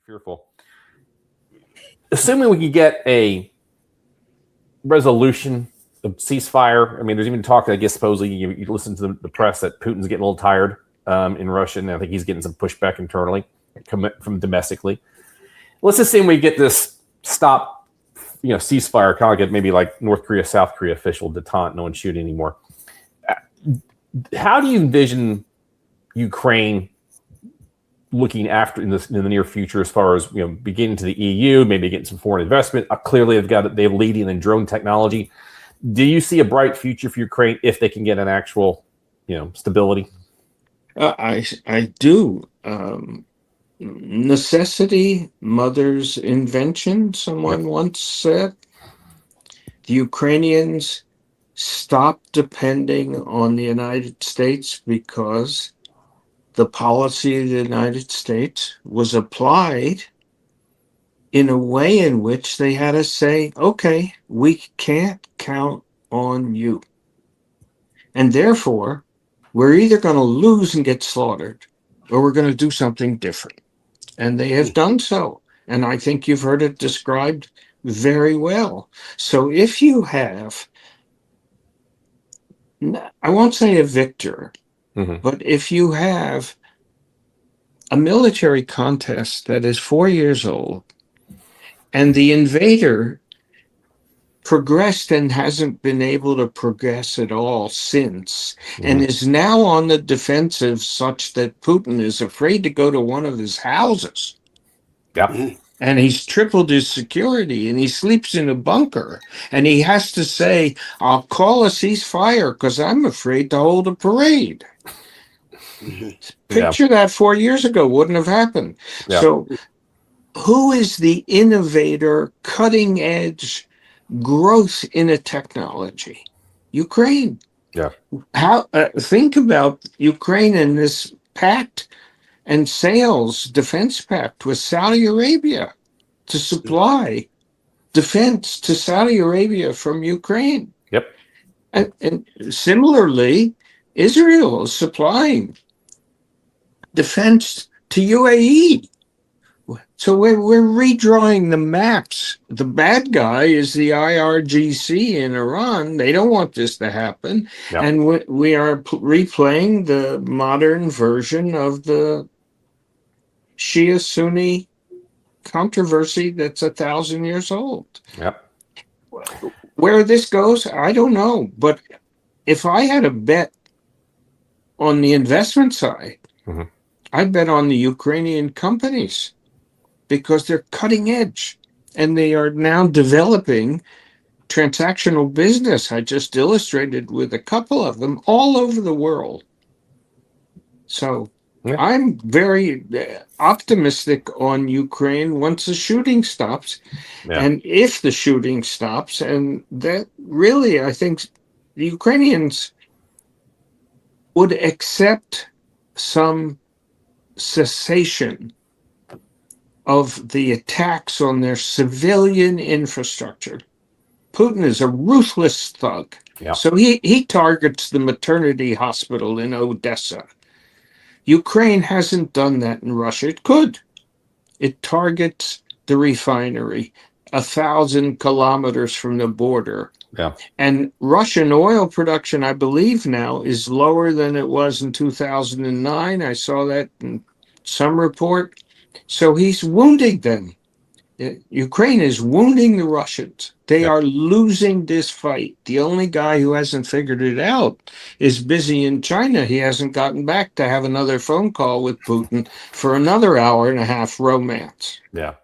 fearful. Assuming we could get a resolution of ceasefire. I mean, there's even talk, I guess, supposedly you listen to the press that Putin's getting a little tired in Russia, and I think he's getting some pushback internally from domestically. Let's assume we get this stop, ceasefire, kind of like North Korea, South Korea official detente, no one's shooting anymore. How do you envision Ukraine looking after in the near future, as far as beginning to the EU, maybe getting some foreign investment? Clearly, they're leading in drone technology. Do you see a bright future for Ukraine if they can get an actual, stability? I do. Necessity, mother's invention, someone once said. The Ukrainians stopped depending on the United States because the policy of the United States was applied in a way in which they had to say, okay, we can't count on you. And therefore, we're either going to lose and get slaughtered, or we're going to do something different. And they have done so. And I think you've heard it described very well. So if you have, I won't say a victor, but if you have a military contest that is 4 years old, and the invader progressed and hasn't been able to progress at all since, and is now on the defensive such that Putin is afraid to go to one of his houses. Yep. And he's tripled his security, and he sleeps in a bunker, and he has to say, I'll call a ceasefire because I'm afraid to hold a parade. Picture that 4 years ago, wouldn't have happened. Yeah. So who is the innovator, cutting edge growth in a technology? Ukraine. Yeah. How think about Ukraine and this pact and sales defense pact with Saudi Arabia to supply defense to Saudi Arabia from Ukraine. Yep. And similarly, Israel is supplying defense to UAE. So we're redrawing the maps. The bad guy is the IRGC in Iran. They don't want this to happen. Yep. And we are replaying the modern version of the Shia-Sunni controversy that's 1,000 years old. Yep. Where this goes, I don't know. But if I had a bet on the investment side, I'd bet on the Ukrainian companies because they're cutting edge and they are now developing transactional business. I just illustrated with a couple of them all over the world. So I'm very optimistic on Ukraine once the shooting stops. Yeah. And if the shooting stops, and that really, I think the Ukrainians would accept some cessation of the attacks on their civilian infrastructure. Putin is a ruthless thug. Yeah. So he targets the maternity hospital in Odessa. Ukraine hasn't done that in Russia. It could. It targets the refinery 1,000 kilometers from the border. Yeah. And Russian oil production, I believe now, is lower than it was in 2009. I saw that in some report. So he's wounding them. Ukraine is wounding the Russians. They are losing this fight. The only guy who hasn't figured it out is busy in China. He hasn't gotten back to have another phone call with Putin for another hour and a half romance. Yeah.